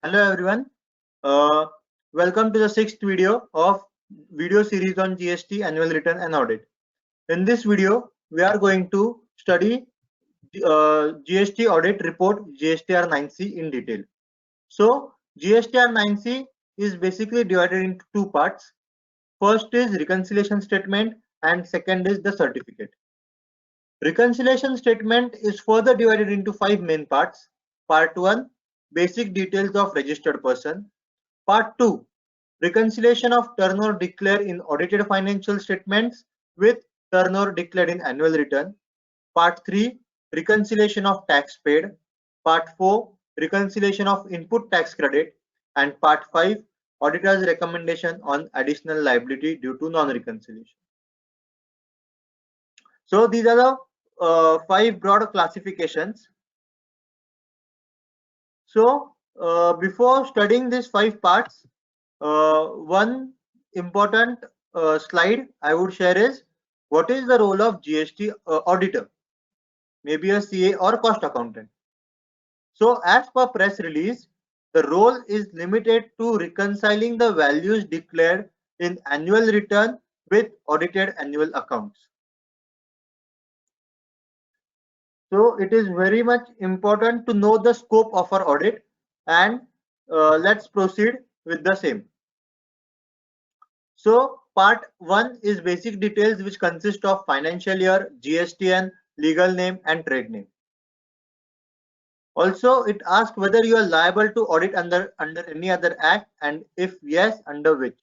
Hello everyone. Uh, Welcome to the sixth video of video series on GST annual return and audit. In this video, we are going to study GST audit report GSTR 9C in detail. So GSTR 9C is basically divided into two parts. First is reconciliation statement and second is the certificate. Reconciliation statement is further divided into five main parts. Part 1, basic details of registered person. Part 2, reconciliation of turnover declared in audited financial statements with turnover declared in annual return. Part 3, reconciliation of tax paid. Part 4, reconciliation of input tax credit. And Part 5, auditor's recommendation on additional liability due to non-reconciliation. So these are the five broad classifications. So before studying these five parts, one important slide I would share is what is the role of GST auditor, maybe a CA or cost accountant. So as per press release, the role is limited to reconciling the values declared in annual return with audited annual accounts. So it is very much important to know the scope of our audit, and let's proceed with the same. So part 1 is basic details which consist of financial year, GSTN, legal name and trade name. Also it asks whether you are liable to audit under any other act, and if yes, under which.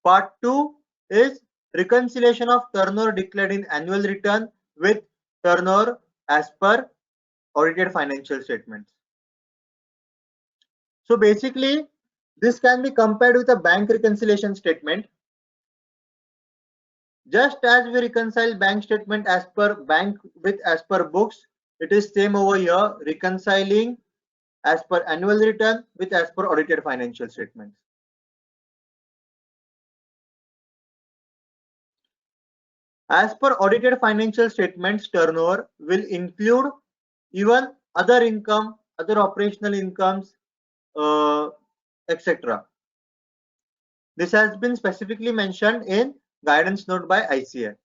Part 2 is reconciliation of turnover declared in annual return with turnover as per audited financial statements. So basically this can be compared with a bank reconciliation statement. Just as we reconcile bank statement as per bank with as per books, it is same over here, reconciling as per annual return with as per audited financial statements. As per audited financial statements, turnover will include even other income, other operational incomes, etc. This has been specifically mentioned in guidance note by ICA.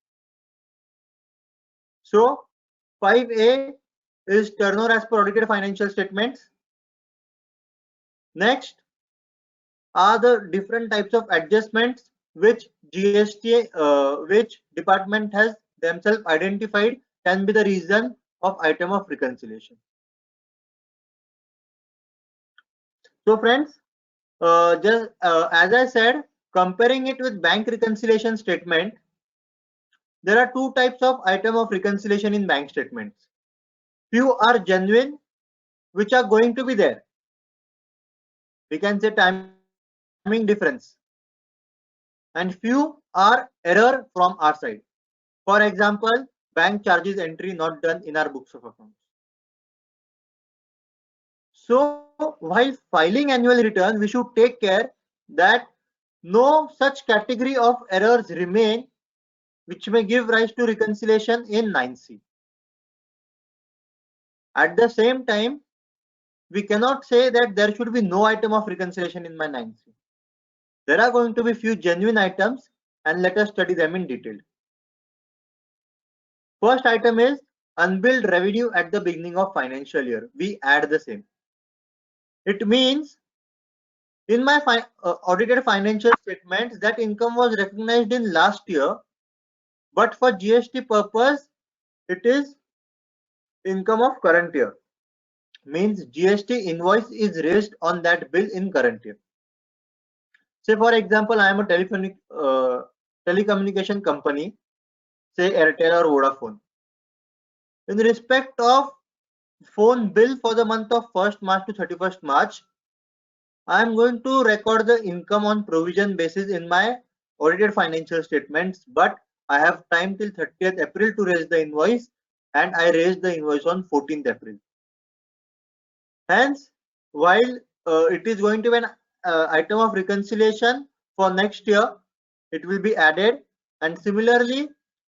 So 5A is turnover as per audited financial statements. Next are the different types of adjustments which which department has themselves identified can be the reason of item of reconciliation. So friends, just as I said, comparing it with bank reconciliation statement, there are two types of item of reconciliation in bank statements. Few are genuine, which are going to be there. We can say timing difference. And few are error from our side. For example, bank charges entry not done in our books of accounts. So while filing annual return, we should take care that no such category of errors remain which may give rise to reconciliation in 9C. At the same time, we cannot say that there should be no item of reconciliation in my 9C. There are going to be few genuine items, and let us study them in detail. First item is unbilled revenue at the beginning of financial year. We add the same. It means in my audited financial statements that income was recognized in last year, but for GST purpose, it is income of current year. Means GST invoice is raised on that bill in current year. Say for example, I am a telecommunication company, say Airtel or Vodafone. In respect of phone bill for the month of 1st March to 31st March, I am going to record the income on provision basis in my audited financial statements, but I have time till 30th April to raise the invoice, and I raised the invoice on 14th April. Hence, while it is going to be an item of reconciliation for next year, it will be added, and similarly,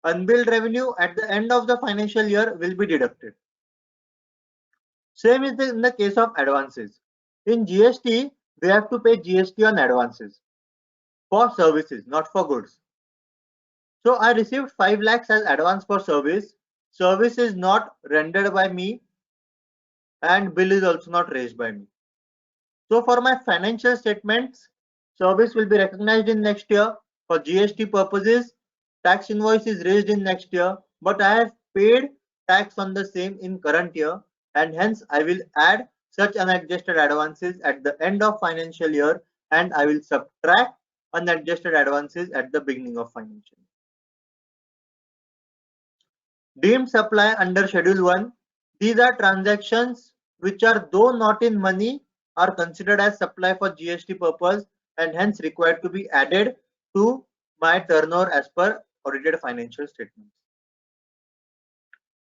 unbilled revenue at the end of the financial year will be deducted. Same is in the case of advances. In GST, we have to pay GST on advances for services, not for goods. So I received 5 lakhs as advance for service. Service is not rendered by me and bill is also not raised by me. So for my financial statements, service will be recognized in next year. For GST purposes, tax invoice is raised in next year, but I have paid tax on the same in current year, and hence I will add such unadjusted advances at the end of financial year, and I will subtract unadjusted advances at the beginning of financial year. Deemed supply under Schedule 1. These are transactions which are, though not in money, are considered as supply for GST purpose and hence required to be added to my turnover as per audited financial statements.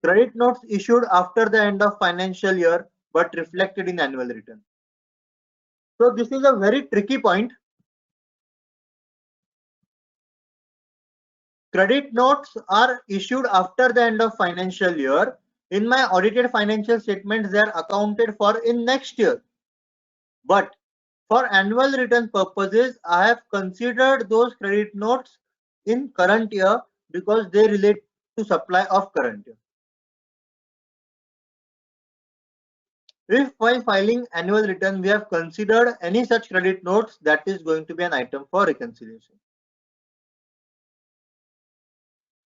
Credit notes issued after the end of financial year but reflected in annual return. So this is a very tricky point. Credit notes are issued after the end of financial year. In my audited financial statements, they are accounted for in next year. But for annual return purposes, I have considered those credit notes in current year because they relate to supply of current year. If while filing annual return, we have considered any such credit notes, that is going to be an item for reconciliation.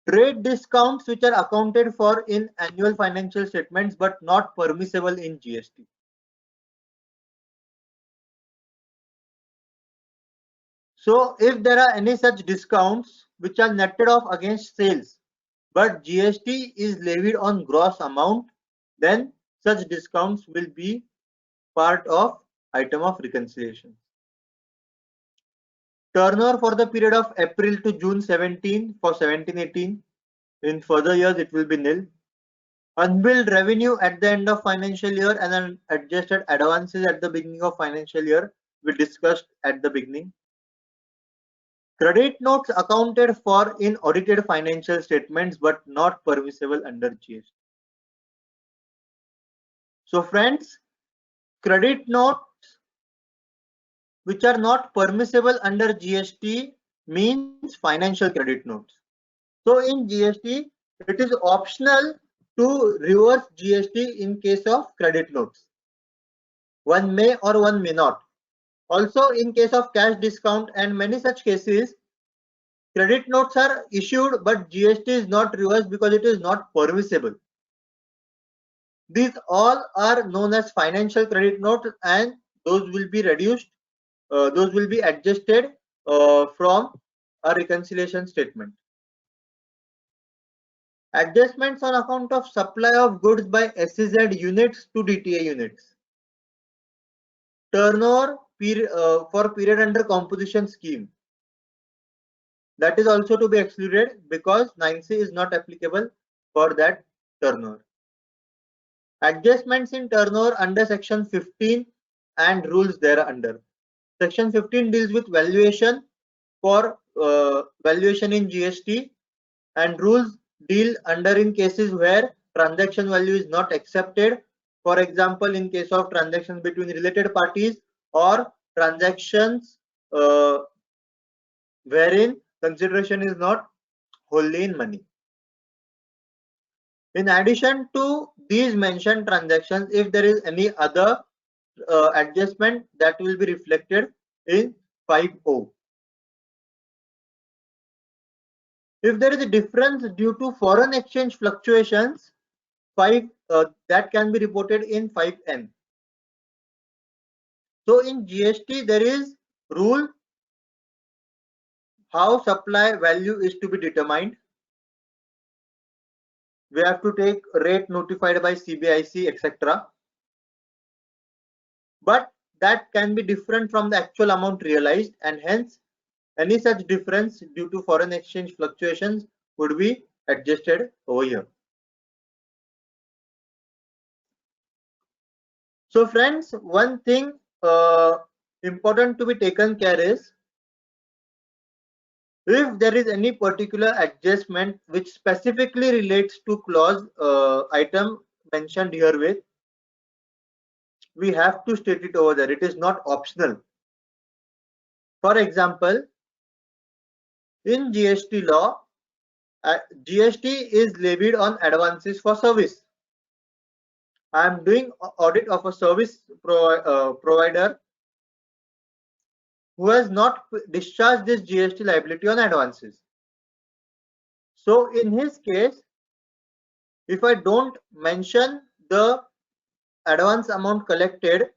Trade discounts which are accounted for in annual financial statements but not permissible in GST. So if there are any such discounts which are netted off against sales but GST is levied on gross amount, then such discounts will be part of item of reconciliation. Turnover for the period of April to June 17 for 17-18. In further years, it will be nil. Unbilled revenue at the end of financial year and then adjusted advances at the beginning of financial year, we discussed at the beginning. Credit notes accounted for in audited financial statements but not permissible under GST. So friends, credit notes which are not permissible under GST means financial credit notes. So in GST, it is optional to reverse GST in case of credit notes. One may or one may not. Also, in case of cash discount and many such cases, credit notes are issued but GST is not reversed because it is not permissible. These all are known as financial credit notes and those will be reduced, those will be adjusted from a reconciliation statement. Adjustments on account of supply of goods by SEZ units to DTA units. Turnover for period under composition scheme. That is also to be excluded because 9C is not applicable for that turnover. Adjustments in turnover under section 15 and rules thereunder. Section 15 deals with valuation for valuation in GST and rules deal under in cases where transaction value is not accepted. For example, in case of transactions between related parties or transactions wherein consideration is not wholly in money. In addition to these mentioned transactions, if there is any other adjustment, that will be reflected in 5O. If there is a difference due to foreign exchange fluctuations, that can be reported in 5N. So in GST, there is rule how supply value is to be determined. We have to take rate notified by CBIC, etc. But that can be different from the actual amount realized, and hence any such difference due to foreign exchange fluctuations would be adjusted over here. So friends, one thing important to be taken care is, if there is any particular adjustment which specifically relates to clause item mentioned here with, we have to state it over there. It is not optional. For example, in GST law, GST is levied on advances for service. I am doing audit of a service provider who has not discharged this GST liability on advances. So in his case, if I don't mention the advance amount collected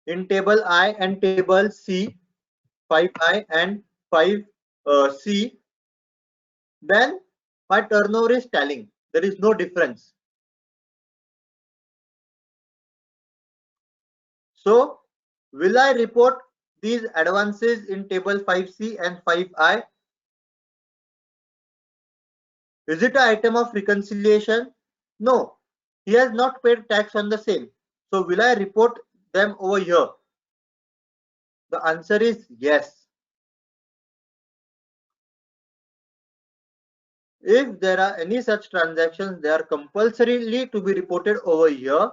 in table I and table C, 5I and 5C, then my turnover is tallying. There is no difference. So will I report these advances in table 5C and 5I? Is it an item of reconciliation? No, he has not paid tax on the same. So will I report them over here? The answer is yes. If there are any such transactions, they are compulsorily to be reported over here.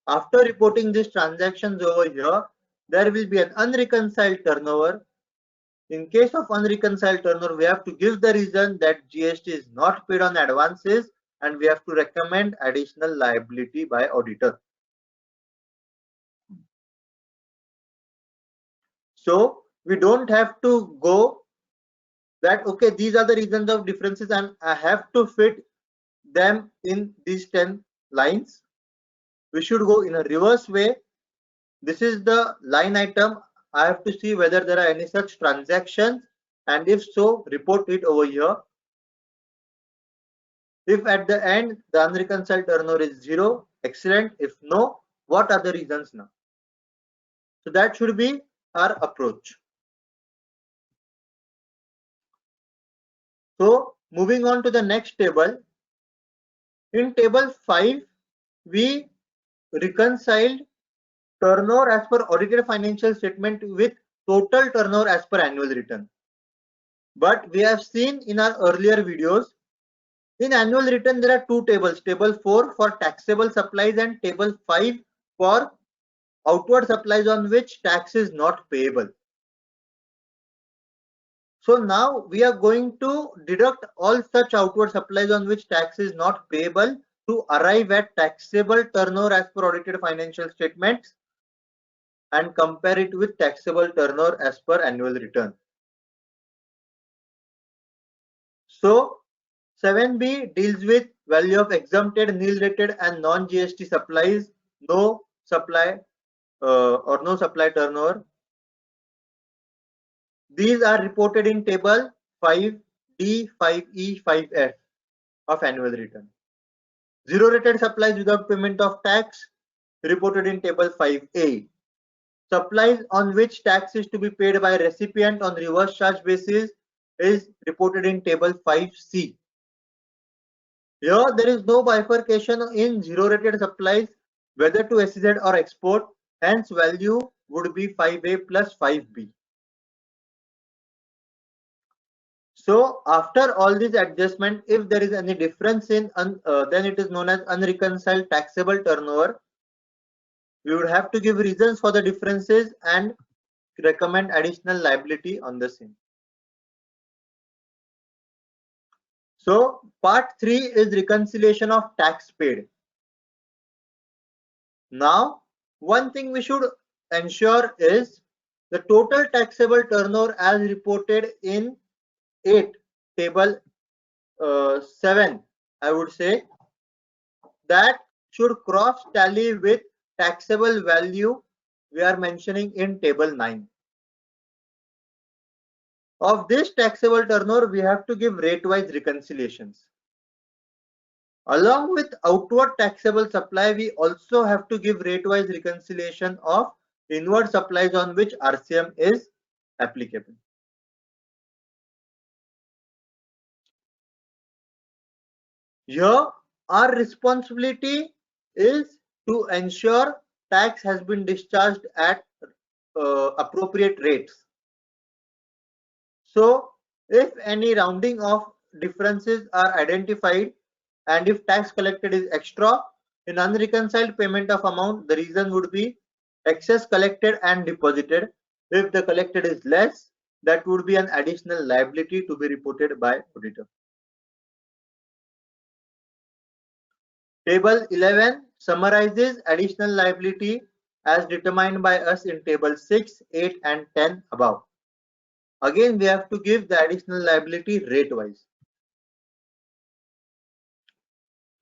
After reporting these transactions over here, there will be an unreconciled turnover. In case of unreconciled turnover, we have to give the reason that GST is not paid on advances and we have to recommend additional liability by auditor. So we don't have to go that, okay, these are the reasons of differences and I have to fit them in these 10 lines. We should go in a reverse way. This is the line item. I have to see whether there are any such transactions, and if so, report it over here. If at the end the unreconciled turnover is 0, excellent. If no, what are the reasons now? So that should be our approach. So moving on to the next table. In table 5, we reconciled turnover as per audited financial statement with total turnover as per annual return. But we have seen in our earlier videos, in annual return there are two tables, table 4 for taxable supplies and table 5 for outward supplies on which tax is not payable. So now we are going to deduct all such outward supplies on which tax is not payable to arrive at taxable turnover as per audited financial statements and compare it with taxable turnover as per annual return. So 7B deals with value of exempted, nil rated and non-GST supplies, no supply or no supply turnover. These are reported in table 5D, 5E, 5F of annual return. Zero rated supplies without payment of tax reported in table 5A. Supplies on which tax is to be paid by recipient on reverse charge basis is reported in table 5C. Here there is no bifurcation in zero rated supplies whether to SEZ or export, hence value would be 5A plus 5B. So after all these adjustment, if there is any difference in then it is known as unreconciled taxable turnover. We would have to give reasons for the differences and recommend additional liability on the same. So part 3 is reconciliation of tax paid. Now one thing we should ensure is the total taxable turnover as reported in 8 table 7, I would say, that should cross tally with taxable value we are mentioning in table 9. Of this taxable turnover, we have to give rate-wise reconciliations. Along with outward taxable supply, we also have to give rate-wise reconciliation of inward supplies on which RCM is applicable. Here, our responsibility is to ensure tax has been discharged at appropriate rates. So if any rounding of differences are identified and if tax collected is extra, In unreconciled payment of amount, the reason would be excess collected and deposited. If the collected is less, that would be an additional liability to be reported by auditor. Table 11 summarizes additional liability as determined by us in table 6, 8 and 10 above. Again, we have to give the additional liability rate wise.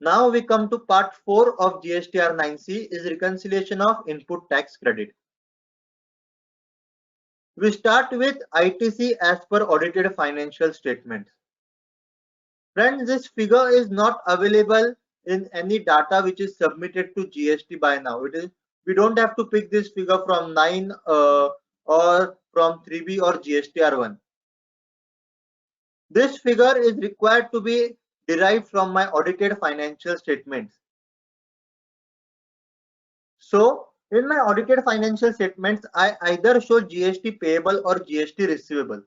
Now we come to part 4 of GSTR 9C is reconciliation of input tax credit. We start with ITC as per audited financial statements. Friends, this figure is not available in any data which is submitted to GST by now. We don't have to pick this figure from 9 or from 3B or GSTR1. This figure is required to be derived from my audited financial statements. So in my audited financial statements, I either show GST payable or GST receivable.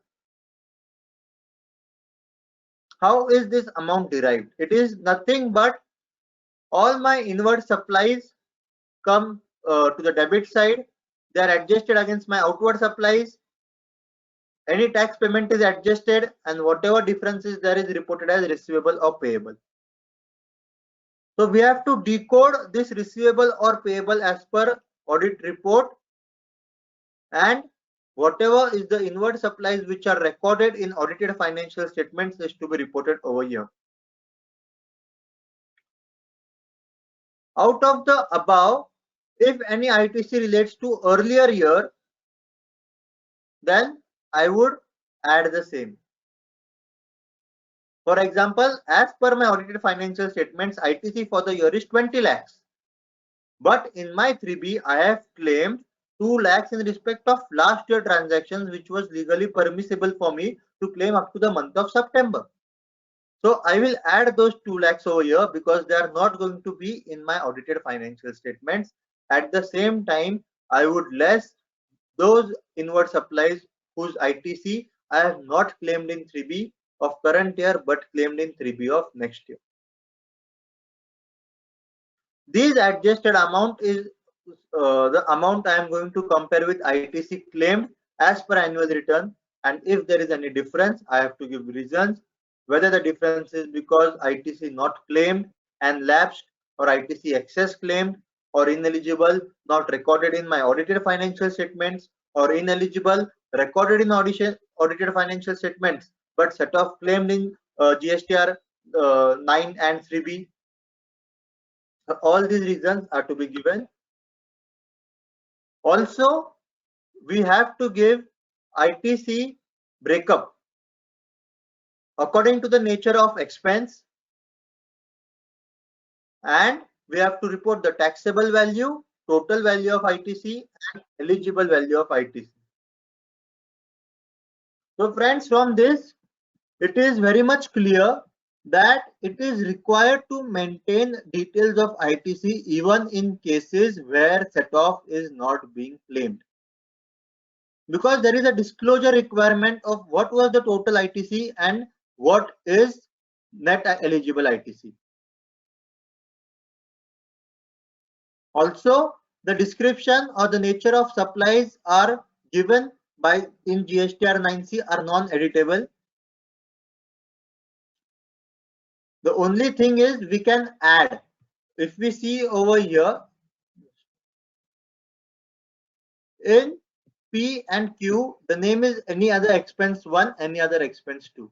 How is this amount derived? It is nothing but all my inward supplies come to the debit side. They are adjusted against my outward supplies. Any tax payment is adjusted and whatever difference is there is reported as receivable or payable. So we have to decode this receivable or payable as per audit report, and whatever is the inward supplies which are recorded in audited financial statements is to be reported over here. Out of the above, if any ITC relates to earlier year, then I would add the same. For example, as per my audited financial statements, ITC for the year is 20 lakhs. But in my 3B, I have claimed 2 lakhs in respect of last year transactions, which was legally permissible for me to claim up to the month of September. So I will add those 2 lakhs over here because they are not going to be in my audited financial statements. At the same time, I would less those inward supplies whose ITC I have not claimed in 3B of current year but claimed in 3B of next year. These adjusted amount is the amount I am going to compare with ITC claimed as per annual return, and if there is any difference, I have to give reasons, whether the difference is because ITC not claimed and lapsed, or ITC excess claimed, or ineligible not recorded in my audited financial statements, or ineligible recorded in audited financial statements but set off claimed in GSTR 9 and 3B. All these reasons are to be given. Also, we have to give ITC breakup according to the nature of expense, and we have to report the taxable value, total value of ITC and eligible value of ITC. So friends, from this it is very much clear that it is required to maintain details of ITC even in cases where set off is not being claimed, because there is a disclosure requirement of what was the total ITC and what is net eligible ITC. Also, the description or the nature of supplies are given by in GSTR 9C are non-editable. The only thing is we can add. If we see over here in P and Q, the name is any other expense 1, any other expense 2.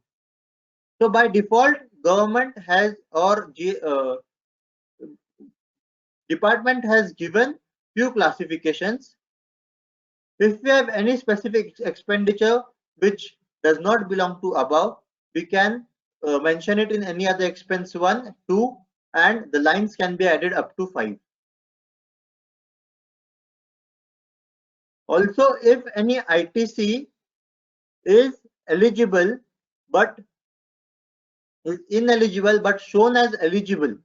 So by default, government has or department has given few classifications. If we have any specific expenditure which does not belong to above, we can mention it in any other expense 1, 2, and the lines can be added up to 5. Also, if any ITC is eligible but is ineligible but shown as eligible,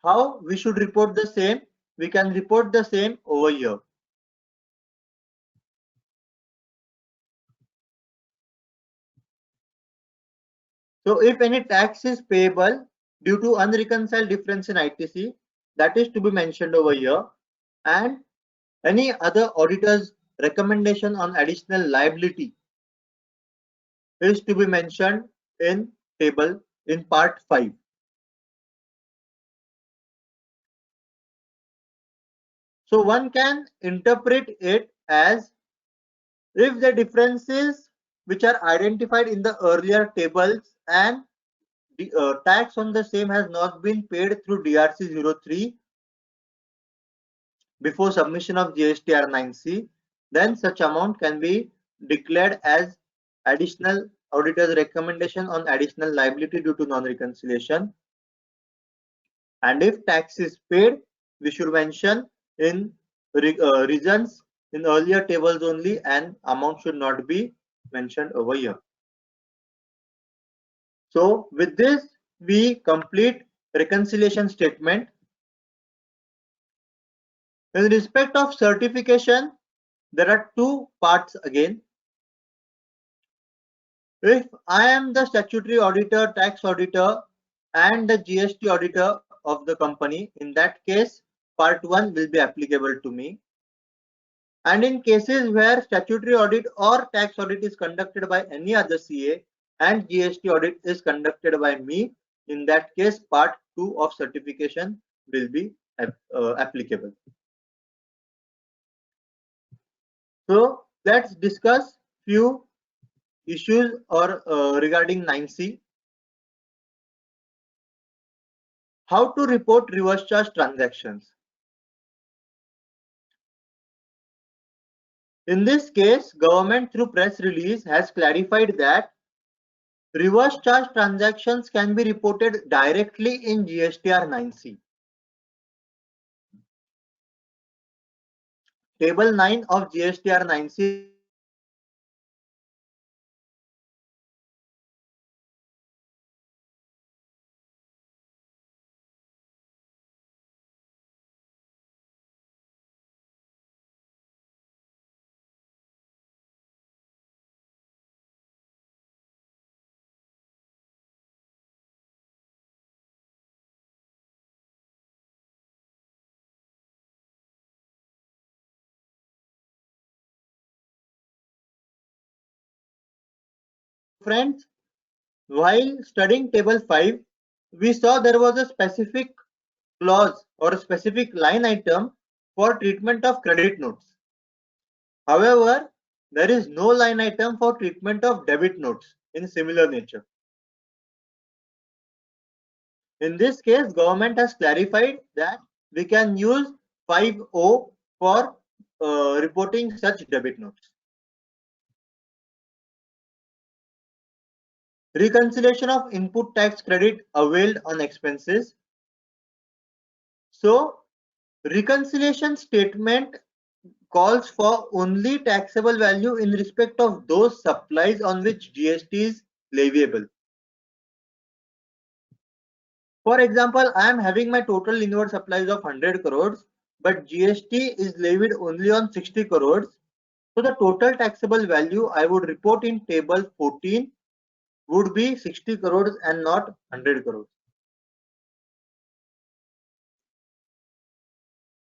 how we should report the same? We can report the same over here. So if any tax is payable due to unreconciled difference in ITC, that is to be mentioned over here, and any other auditor's recommendation on additional liability is to be mentioned in table in part 5. So one can interpret it as if the differences which are identified in the earlier tables and the tax on the same has not been paid through DRC 03 before submission of GSTR 9C, then such amount can be declared as additional auditor's recommendation on additional liability due to non-reconciliation. And if tax is paid, we should mention in reasons in earlier tables only, and amount should not be mentioned over here. So with this, we complete reconciliation statement. In respect of certification, there are two parts again. If I am the statutory auditor, tax auditor, and the GST auditor of the company, in that case, part 1 will be applicable to me. And in cases where statutory audit or tax audit is conducted by any other CA and GST audit is conducted by me, in that case, part 2 of certification will be applicable. So let's discuss few issues or regarding 9C. How to report reverse charge transactions. In this case, government through press release has clarified that reverse charge transactions can be reported directly in GSTR 9C. Table 9 of GSTR 9C friends, while studying table 5, we saw there was a specific clause or a specific line item for treatment of credit notes. However, there is no line item for treatment of debit notes in similar nature. In this case, government has clarified that we can use 5O for reporting such debit notes. Reconciliation of input tax credit availed on expenses. So, reconciliation statement calls for only taxable value in respect of those supplies on which GST is leviable. For example, I am having my total inward supplies of 100 crores, but GST is levied only on 60 crores. So the total taxable value I would report in table 14 would be 60 crores and not 100 crores.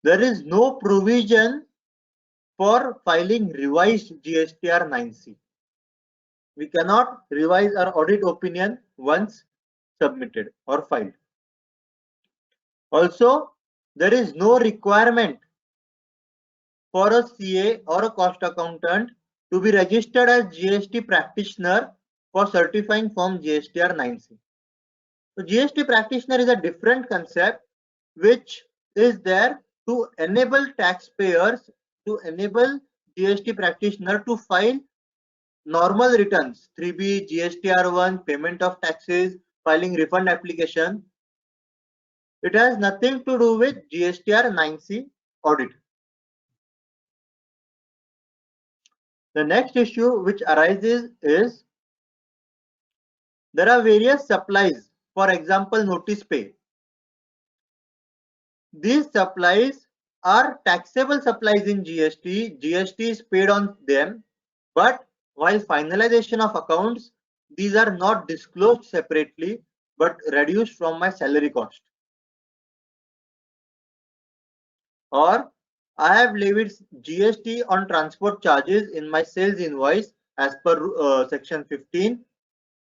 There is no provision for filing revised GSTR 9C. We cannot revise our audit opinion once submitted or filed. Also, there is no requirement for a CA or a cost accountant to be registered as GST practitioner for certifying Form GSTR 9C. So GST practitioner is a different concept which is there to enable taxpayers, to enable GST practitioner to file normal returns, 3B, GSTR1, payment of taxes, filing refund application. It has nothing to do with GSTR 9C audit. The next issue which arises is there are various supplies, for example, notice pay. These supplies are taxable supplies in GST. GST is paid on them, but while finalization of accounts, these are not disclosed separately, but reduced from my salary cost. Or I have levied GST on transport charges in my sales invoice as per section 15,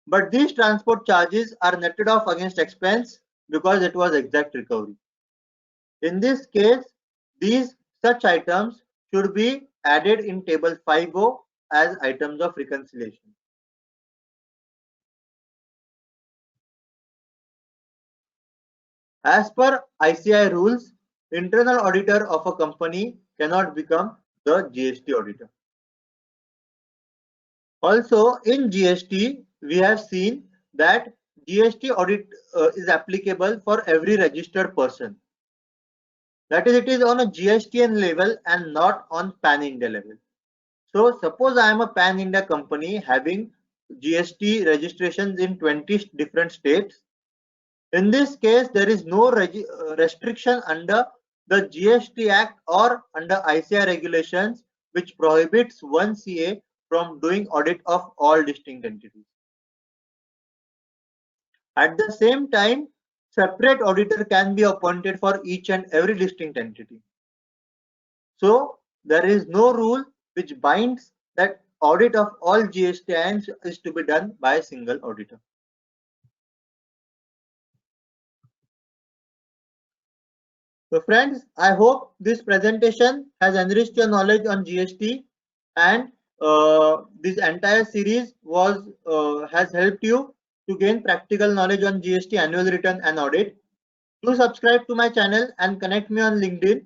but these transport charges are netted off against expense because it was exact recovery. In this case, these such items should be added in table 5.0 as items of reconciliation. As per ICAI rules, internal auditor of a company cannot become the GST auditor. Also, in GST, we have seen that GST audit is applicable for every registered person. That is, it is on a GSTN level and not on Pan India level. So, suppose I am a Pan India company having GST registrations in 20 different states. In this case, there is no restriction under the GST Act or under ICAI regulations which prohibits one CA from doing audit of all distinct entities. At the same time, separate auditor can be appointed for each and every distinct entity. So there is no rule which binds that audit of all GSTINs is to be done by a single auditor. So friends, I hope this presentation has enriched your knowledge on GST, and this entire series has helped you to gain practical knowledge on GST annual return and audit. Do subscribe to my channel and connect me on LinkedIn